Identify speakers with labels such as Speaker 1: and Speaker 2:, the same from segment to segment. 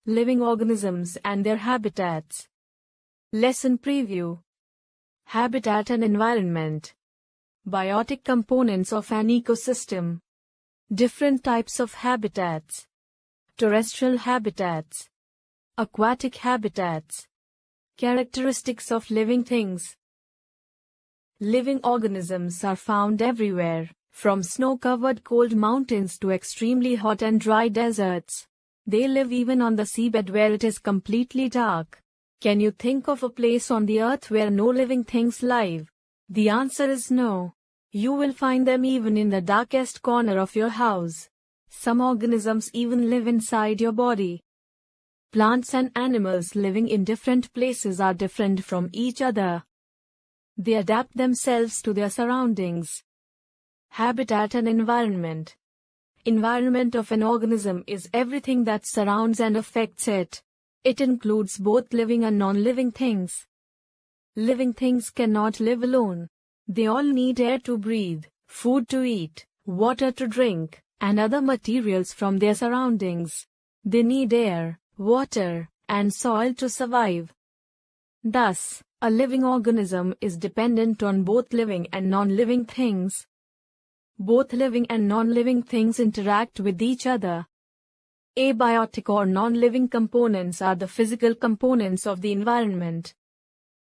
Speaker 1: Living organisms and their habitats. Lesson preview. Habitat and environment. Biotic components of an ecosystem. Different types of habitats. Terrestrial habitats. Aquatic habitats. Characteristics of living things. Living organisms are found everywhere, from snow-covered cold mountains to extremely hot and dry deserts. They live even on the seabed where it is completely dark. Can you think of a place on the earth where no living things live? The answer is no. You will find them even in the darkest corner of your house. Some organisms even live inside your body. Plants and animals living in different places are different from each other. They adapt themselves to their surroundings. Habitat and environment. Environment of an organism is everything that surrounds and affects it. It includes both living and non-living things. Living things cannot live alone. They all need air to breathe, food to eat, water to drink, and other materials from their surroundings. They need air, water, and soil to survive. Thus, a living organism is dependent on both living and non-living things. Both living and non-living things interact with each other. Abiotic or non-living components are the physical components of the environment.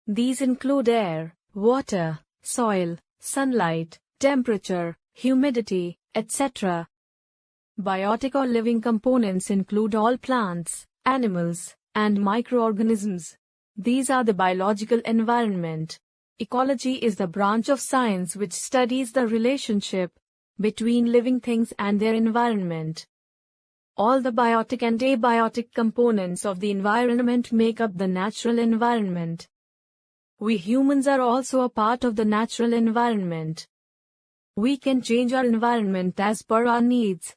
Speaker 1: These include air, water, soil, sunlight, temperature, humidity, etc. Biotic or living components include all plants, animals, and microorganisms. These are the biological environment. Ecology is the branch of science which studies the relationship between living things and their environment. All the biotic and abiotic components of the environment make up the natural environment. We humans are also a part of the natural environment. We can change our environment as per our needs.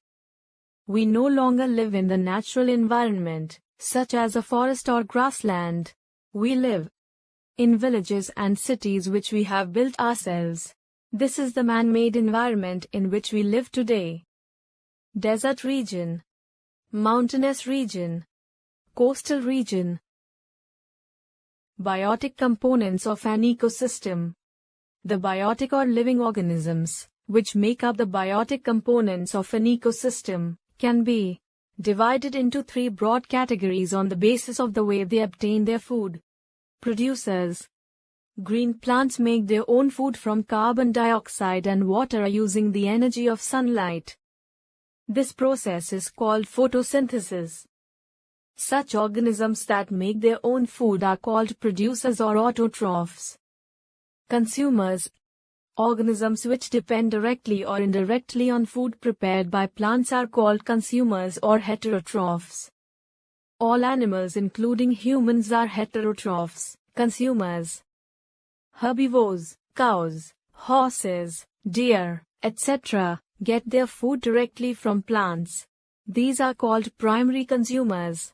Speaker 1: We no longer live in the natural environment, such as a forest or grassland. We live in villages and cities which we have built ourselves. This is the man-made environment in which we live today. Desert region. Mountainous region. Coastal region. Biotic components of an ecosystem. The biotic or living organisms, which make up the biotic components of an ecosystem, can be divided into three broad categories on the basis of the way they obtain their food. Producers. Green plants make their own food from carbon dioxide and water using the energy of sunlight. This process is called photosynthesis. Such organisms that make their own food are called producers or autotrophs. Consumers. Organisms which depend directly or indirectly on food prepared by plants are called consumers or heterotrophs. All animals including humans are heterotrophs, consumers. Herbivores, cows, horses, deer, etc. get their food directly from plants. These are called primary consumers.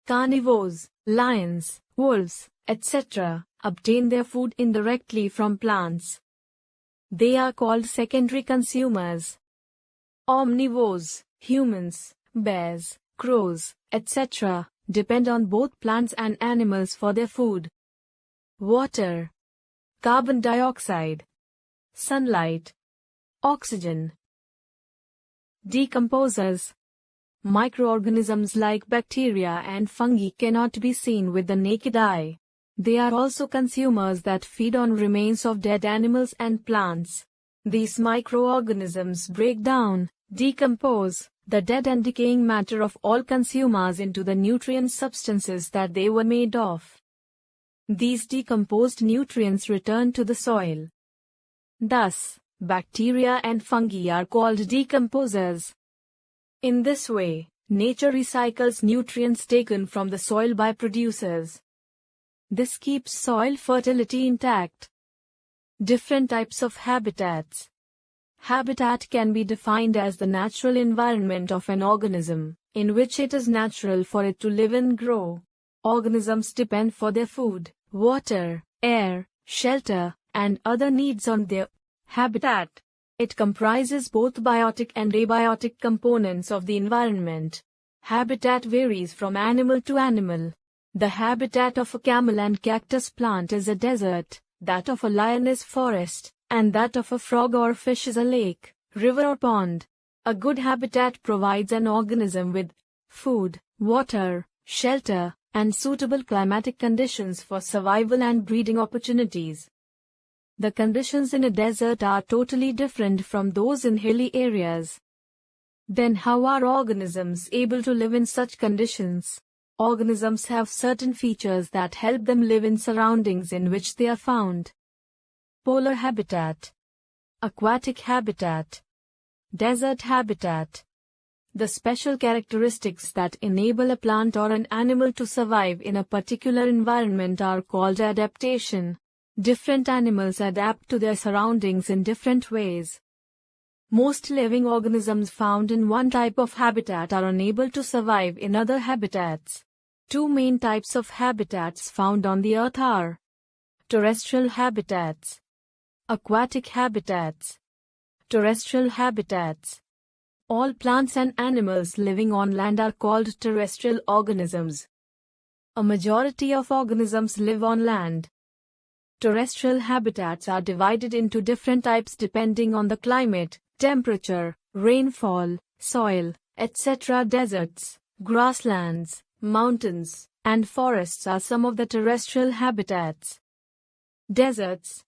Speaker 1: Carnivores, lions, wolves, etc. obtain their food indirectly from plants. They are called secondary consumers. Omnivores, humans, bears, crows, etc. depend on both plants and animals for their food. Water, carbon dioxide, sunlight, oxygen. Decomposers. Microorganisms like bacteria and fungi cannot be seen with the naked eye. They are also consumers that feed on remains of dead animals and plants. These microorganisms break down, decompose, the dead and decaying matter of all consumers into the nutrient substances that they were made of. These decomposed nutrients return to the soil. Thus, bacteria and fungi are called decomposers. In this way, nature recycles nutrients taken from the soil by producers. This keeps soil fertility intact. Different types of habitats. Habitat can be defined as the natural environment of an organism, in which it is natural for it to live and grow. Organisms depend for their food, water, air, shelter, and other needs on their habitat. It comprises both biotic and abiotic components of the environment. Habitat varies from animal to animal. The habitat of a camel and cactus plant is a desert, that of a lion is forest, and that of a frog or fish is a lake, river or pond. A good habitat provides an organism with food, water, shelter, and suitable climatic conditions for survival and breeding opportunities. The conditions in a desert are totally different from those in hilly areas. Then how are organisms able to live in such conditions? Organisms have certain features that help them live in surroundings in which they are found. Polar habitat, aquatic habitat, desert habitat. The special characteristics that enable a plant or an animal to survive in a particular environment are called adaptation. Different animals adapt to their surroundings in different ways. Most living organisms found in one type of habitat are unable to survive in other habitats. Two main types of habitats found on the earth are terrestrial habitats, aquatic habitats. Terrestrial habitats. All plants and animals living on land are called terrestrial organisms. A majority of organisms live on land. Terrestrial habitats are divided into different types depending on the climate, temperature, rainfall, soil, etc. Deserts, grasslands, mountains, and forests are some of the terrestrial habitats. Deserts.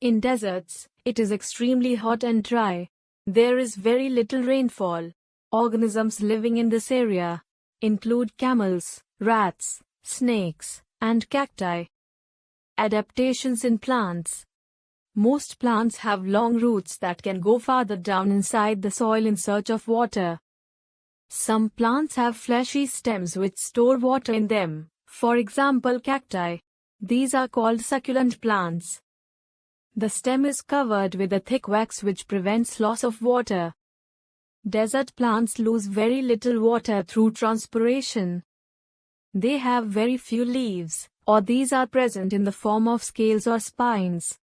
Speaker 1: In deserts, it is extremely hot and dry. There is very little rainfall. Organisms living in this area include camels, rats, snakes, and cacti. Adaptations in plants. Most plants have long roots that can go farther down inside the soil in search of water. Some plants have fleshy stems which store water in them, for example cacti. These are called succulent plants. The stem is covered with a thick wax which prevents loss of water. Desert plants lose very little water through transpiration. They have very few leaves, or these are present in the form of scales or spines.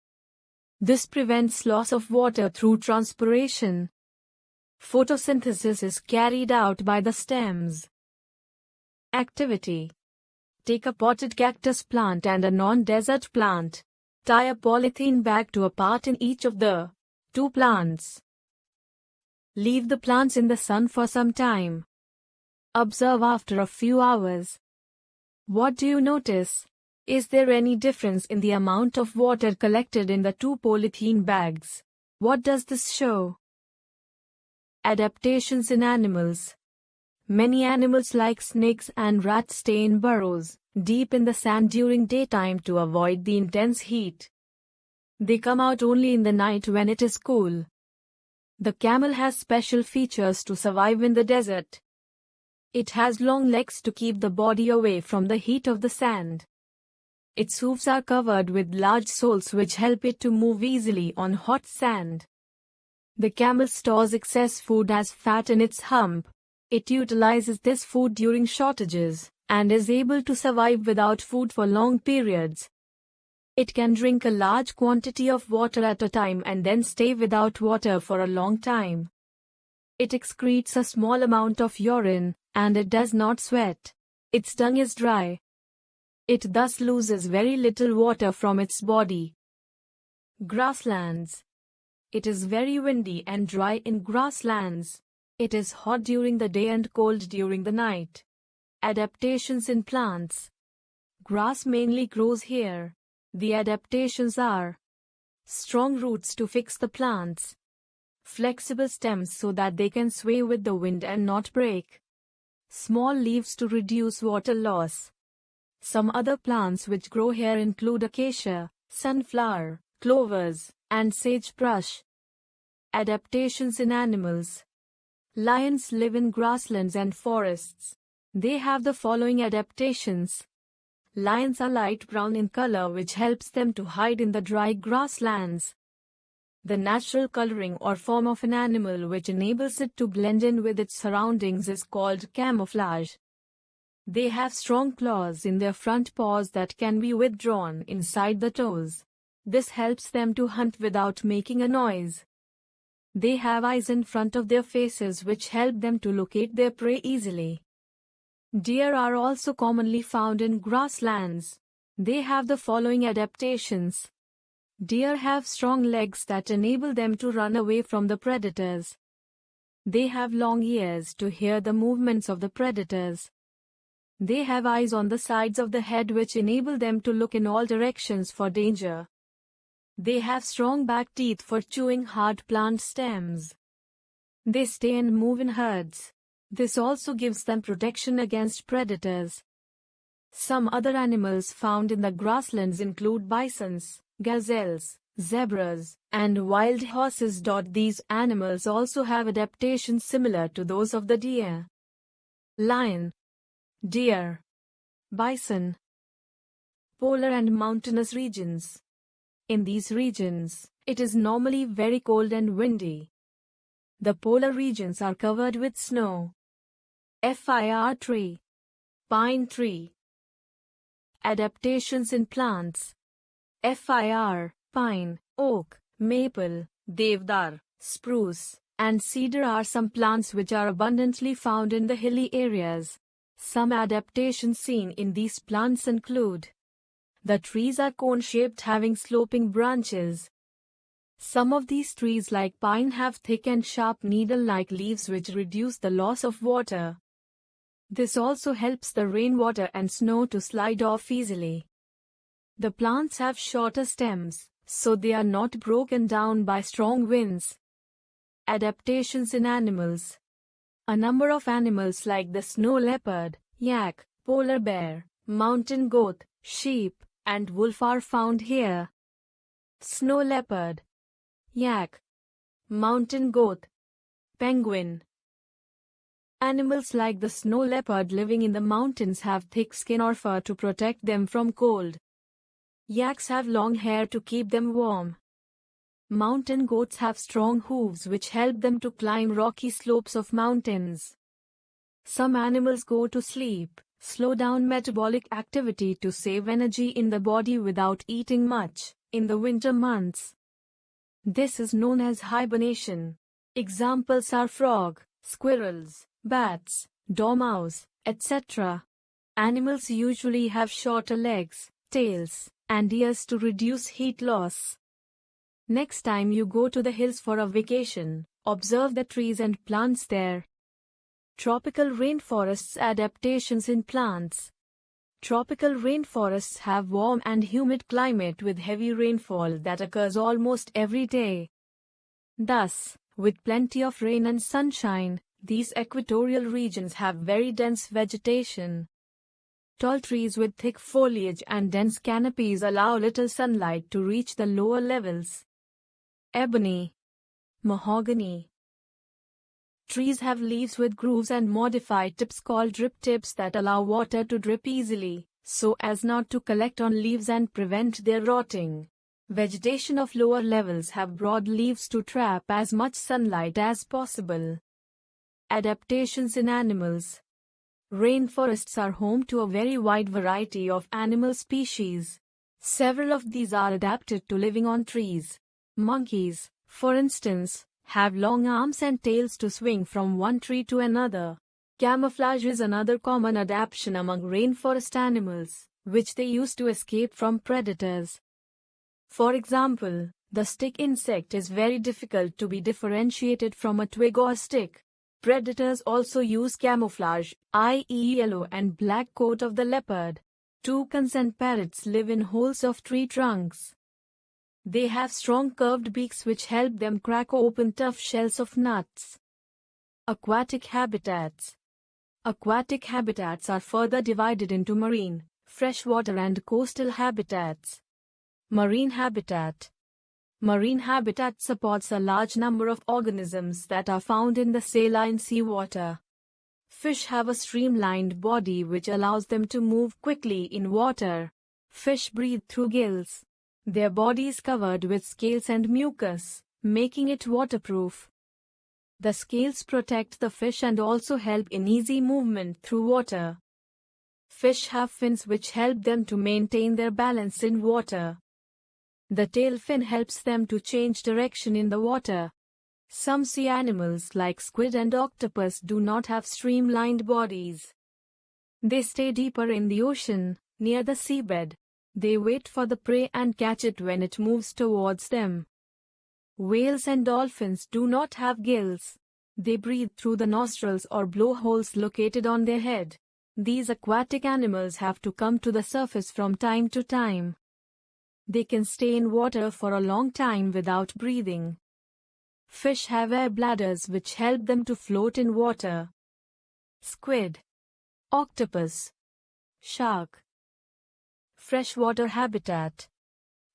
Speaker 1: This prevents loss of water through transpiration. Photosynthesis is carried out by the stems. Activity. Take a potted cactus plant and a non-desert plant. Tie a polythene bag to a part in each of the two plants. Leave the plants in the sun for some time. Observe after a few hours. What do you notice? Is there any difference in the amount of water collected in the two polythene bags? What does this show? Adaptations in animals. Many animals like snakes and rats stay in burrows, deep in the sand during daytime to avoid the intense heat. They come out only in the night when it is cool. The camel has special features to survive in the desert. It has long legs to keep the body away from the heat of the sand. Its hooves are covered with large soles which help it to move easily on hot sand. The camel stores excess food as fat in its hump. It utilizes this food during shortages, and is able to survive without food for long periods. It can drink a large quantity of water at a time and then stay without water for a long time. It excretes a small amount of urine, and it does not sweat. Its tongue is dry. It thus loses very little water from its body. Grasslands. It is very windy and dry in grasslands. It is hot during the day and cold during the night. Adaptations in plants. Grass mainly grows here. The adaptations are strong roots to fix the plants, flexible stems so that they can sway with the wind and not break, small leaves to reduce water loss. Some other plants which grow here include acacia, sunflower, clovers, and sagebrush. Adaptations in animals. Lions live in grasslands and forests. They have the following adaptations. Lions are light brown in color which helps them to hide in the dry grasslands. The natural coloring or form of an animal which enables it to blend in with its surroundings is called camouflage. They have strong claws in their front paws that can be withdrawn inside the toes. This helps them to hunt without making a noise. They have eyes in front of their faces which help them to locate their prey easily. Deer are also commonly found in grasslands. They have the following adaptations. Deer have strong legs that enable them to run away from the predators. They have long ears to hear the movements of the predators. They have eyes on the sides of the head which enable them to look in all directions for danger. They have strong back teeth for chewing hard plant stems. They stay and move in herds. This also gives them protection against predators. Some other animals found in the grasslands include bisons, gazelles, zebras, and wild horses. These animals also have adaptations similar to those of the deer. Lion, deer, bison. Polar and mountainous regions. In these regions, it is normally very cold and windy. The polar regions are covered with snow. Fir tree, pine tree. Adaptations in plants. Fir, pine, oak, maple, devdar, spruce, and cedar are some plants which are abundantly found in the hilly areas. Some adaptations seen in these plants include: the trees are cone-shaped having sloping branches. Some of these trees like pine have thick and sharp needle-like leaves which reduce the loss of water. This also helps the rainwater and snow to slide off easily. The plants have shorter stems, so they are not broken down by strong winds. Adaptations in animals. A number of animals like the snow leopard, yak, polar bear, mountain goat, sheep, and wolf are found here. Snow leopard, yak, mountain goat, penguin. Animals like the snow leopard living in the mountains have thick skin or fur to protect them from cold. Yaks have long hair to keep them warm. Mountain goats have strong hooves which help them to climb rocky slopes of mountains. Some animals go to sleep, slow down metabolic activity to save energy in the body without eating much, in the winter months. This is known as hibernation. Examples are frog, squirrels, bats, dormouse, etc. Animals usually have shorter legs, tails, and ears to reduce heat loss. Next time you go to the hills for a vacation, observe the trees and plants there. Tropical rainforests. Adaptations in plants. Tropical rainforests have warm and humid climate with heavy rainfall that occurs almost every day. Thus, with plenty of rain and sunshine, these equatorial regions have very dense vegetation. Tall trees with thick foliage and dense canopies allow little sunlight to reach the lower levels. Ebony, mahogany. Trees have leaves with grooves and modified tips called drip tips that allow water to drip easily, so as not to collect on leaves and prevent their rotting. Vegetation of lower levels have broad leaves to trap as much sunlight as possible. Adaptations in animals. Rainforests are home to a very wide variety of animal species. Several of these are adapted to living on trees. Monkeys, for instance, have long arms and tails to swing from one tree to another. Camouflage is another common adaptation among rainforest animals, which they use to escape from predators. For example, the stick insect is very difficult to be differentiated from a twig or stick. Predators also use camouflage, i.e. yellow and black coat of the leopard. Toucans and parrots live in holes of tree trunks. They have strong curved beaks which help them crack open tough shells of nuts. Aquatic habitats. Aquatic habitats are further divided into marine, freshwater and coastal habitats. Marine habitat. Marine habitat supports a large number of organisms that are found in the saline seawater. Fish have a streamlined body which allows them to move quickly in water. Fish breathe through gills. Their body is covered with scales and mucus, making it waterproof. The scales protect the fish and also help in easy movement through water. Fish have fins which help them to maintain their balance in water. The tail fin helps them to change direction in the water. Some sea animals like squid and octopus do not have streamlined bodies. They stay deeper in the ocean, near the seabed. They wait for the prey and catch it when it moves towards them. Whales and dolphins do not have gills. They breathe through the nostrils or blowholes located on their head. These aquatic animals have to come to the surface from time to time. They can stay in water for a long time without breathing. Fish have air bladders which help them to float in water. Squid, octopus, shark. Freshwater habitat.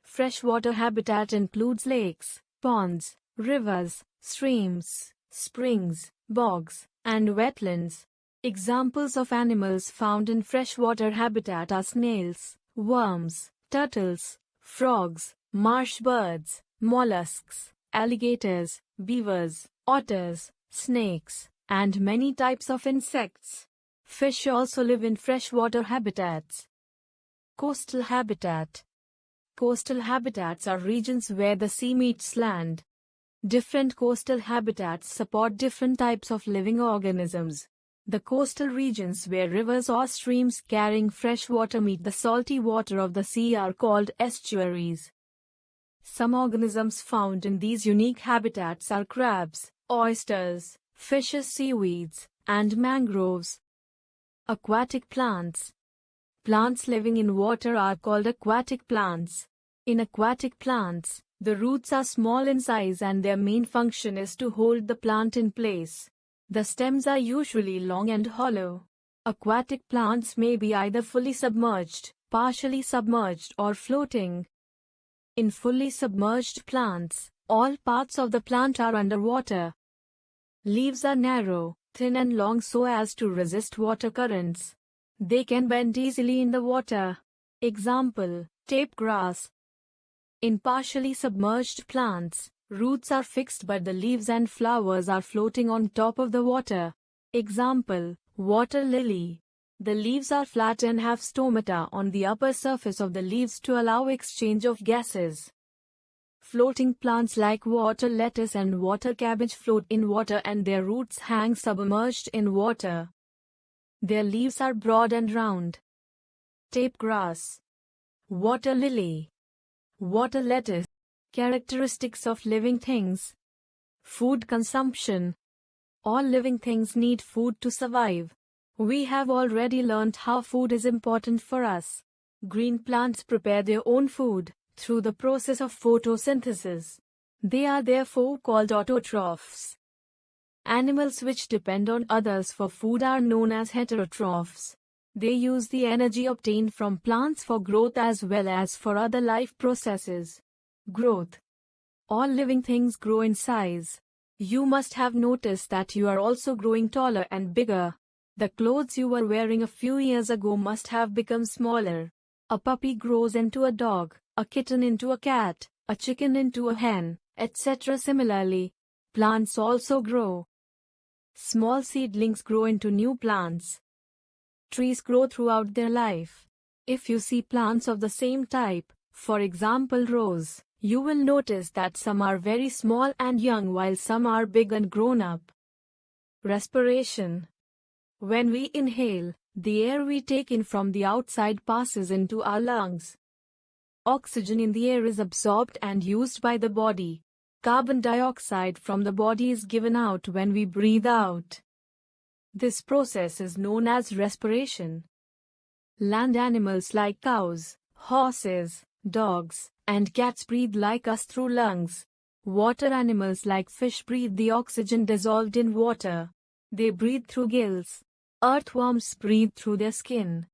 Speaker 1: Freshwater habitat includes lakes, ponds, rivers, streams, springs, bogs, and wetlands. Examples of animals found in freshwater habitat are snails, worms, turtles, frogs, marsh birds, mollusks, alligators, beavers, otters, snakes, and many types of insects. Fish also live in freshwater habitats. Coastal habitat. Coastal habitats are regions where the sea meets land. Different coastal habitats support different types of living organisms. The coastal regions where rivers or streams carrying fresh water meet the salty water of the sea are called estuaries. Some organisms found in these unique habitats are crabs, oysters, fishes, seaweeds, and mangroves. Aquatic plants. Plants living in water are called aquatic plants. In aquatic plants, the roots are small in size and their main function is to hold the plant in place. The stems are usually long and hollow. Aquatic plants may be either fully submerged, partially submerged, or floating. In fully submerged plants, all parts of the plant are underwater. Leaves are narrow, thin and long so as to resist water currents. They can bend easily in the water. Example, tape grass. In partially submerged plants, roots are fixed but the leaves and flowers are floating on top of the water. Example, water lily. The leaves are flat and have stomata on the upper surface of the leaves to allow exchange of gases. Floating plants like water lettuce and water cabbage float in water and their roots hang submerged in water. Their leaves are broad and round. Tape grass, water lily, water lettuce. Characteristics of living things. Food consumption. All living things need food to survive. We have already learned how food is important for us. Green plants prepare their own food through the process of photosynthesis. They are therefore called autotrophs. Animals which depend on others for food are known as heterotrophs. They use the energy obtained from plants for growth as well as for other life processes. Growth. All living things grow in size. You must have noticed that you are also growing taller and bigger. The clothes you were wearing a few years ago must have become smaller. A puppy grows into a dog, a kitten into a cat, a chicken into a hen, etc. Similarly, plants also grow. Small seedlings grow into new plants. Trees grow throughout their life. If you see plants of the same type, for example rose, you will notice that some are very small and young while some are big and grown up. Respiration. When we inhale, the air we take in from the outside passes into our lungs. Oxygen in the air is absorbed and used by the body. Carbon dioxide from the body is given out when we breathe out. This process is known as respiration. Land animals like cows, horses, dogs, and cats breathe like us through lungs. Water animals like fish breathe the oxygen dissolved in water. They breathe through gills. Earthworms breathe through their skin.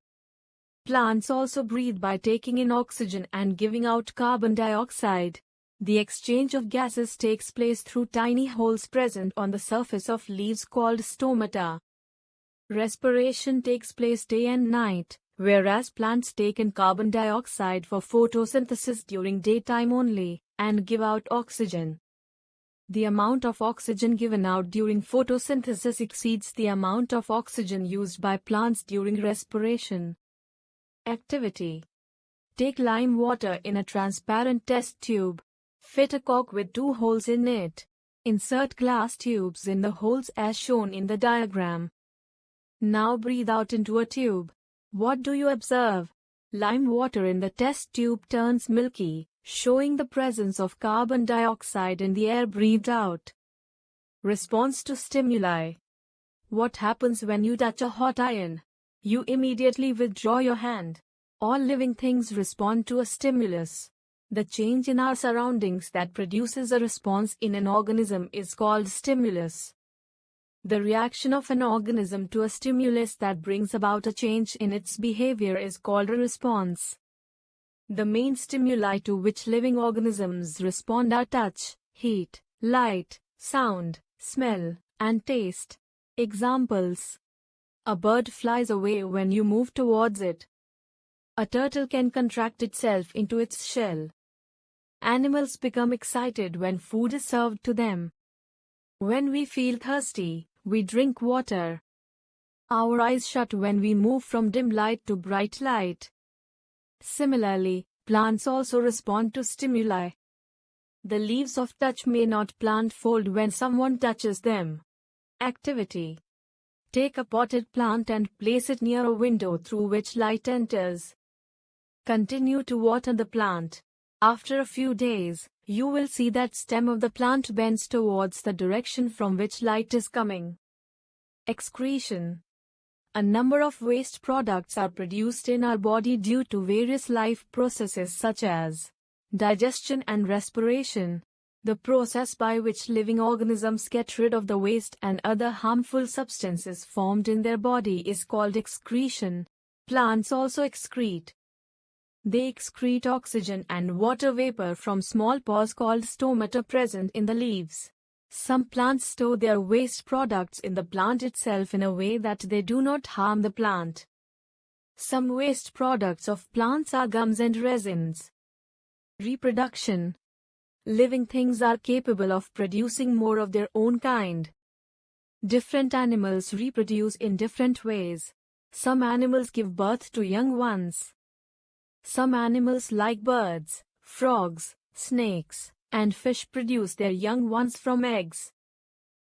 Speaker 1: Plants also breathe by taking in oxygen and giving out carbon dioxide. The exchange of gases takes place through tiny holes present on the surface of leaves called stomata. Respiration takes place day and night, whereas plants take in carbon dioxide for photosynthesis during daytime only, and give out oxygen. The amount of oxygen given out during photosynthesis exceeds the amount of oxygen used by plants during respiration. Activity. Take lime water in a transparent test tube. Fit a cork with 2 holes in it. Insert glass tubes in the holes as shown in the diagram. Now breathe out into a tube. What do you observe? Lime water in the test tube turns milky, showing the presence of carbon dioxide in the air breathed out. Response to stimuli. What happens when you touch a hot iron? You immediately withdraw your hand. All living things respond to a stimulus. The change in our surroundings that produces a response in an organism is called stimulus. The reaction of an organism to a stimulus that brings about a change in its behavior is called a response. The main stimuli to which living organisms respond are touch, heat, light, sound, smell, and taste. Examples. A bird flies away when you move towards it. A turtle can contract itself into its shell. Animals become excited when food is served to them. When we feel thirsty, we drink water. Our eyes shut when we move from dim light to bright light. Similarly, plants also respond to stimuli. The leaves of touch may not plant fold when someone touches them. Activity. Take a potted plant and place it near a window through which light enters. Continue to water the plant. After a few days, you will see that stem of the plant bends towards the direction from which light is coming. Excretion. A number of waste products are produced in our body due to various life processes such as digestion and respiration. The process by which living organisms get rid of the waste and other harmful substances formed in their body is called excretion. Plants also excrete. They excrete oxygen and water vapor from small pores called stomata present in the leaves. Some plants store their waste products in the plant itself in a way that they do not harm the plant. Some waste products of plants are gums and resins. Reproduction. Living things are capable of producing more of their own kind. Different animals reproduce in different ways. Some animals give birth to young ones. Some animals like birds, frogs, snakes, and fish produce their young ones from eggs.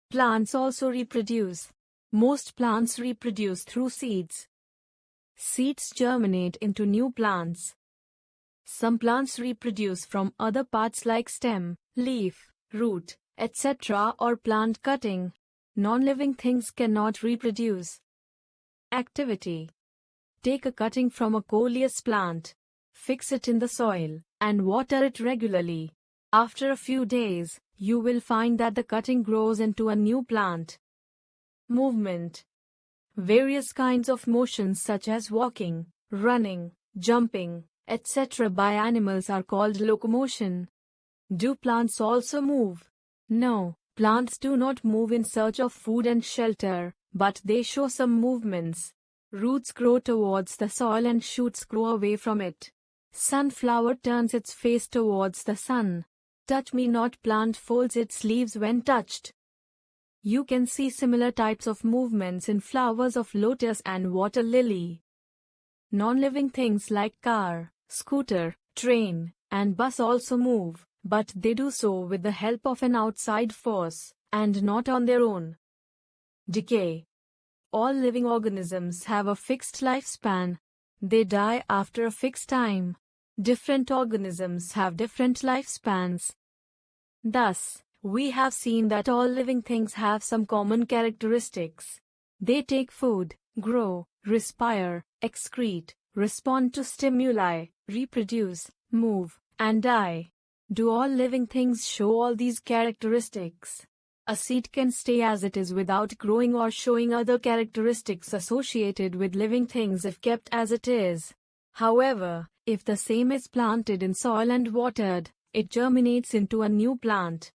Speaker 1: Plants also reproduce. Most plants reproduce through seeds. Seeds germinate into new plants. Some plants reproduce from other parts like stem, leaf, root, etc. or plant cutting. Non-living things cannot reproduce. Activity. Take a cutting from a coleus plant. Fix it in the soil, and water it regularly. After a few days, you will find that the cutting grows into a new plant. Movement. Various kinds of motions such as walking, running, jumping, etc. by animals are called locomotion. Do plants also move? No, plants do not move in search of food and shelter, but they show some movements. Roots grow towards the soil and shoots grow away from it. Sunflower turns its face towards the sun. Touch-me-not plant folds its leaves when touched. You can see similar types of movements in flowers of lotus and water lily. Non-living things like car, scooter, train, and bus also move, but they do so with the help of an outside force, and not on their own. Decay. All living organisms have a fixed lifespan. They die after a fixed time. Different organisms have different lifespans. Thus, we have seen that all living things have some common characteristics. They take food, grow, respire, excrete, respond to stimuli, reproduce, move, and die. Do all living things show all these characteristics? A seed can stay as it is without growing or showing other characteristics associated with living things if kept as it is. However, if the same is planted in soil and watered, it germinates into a new plant.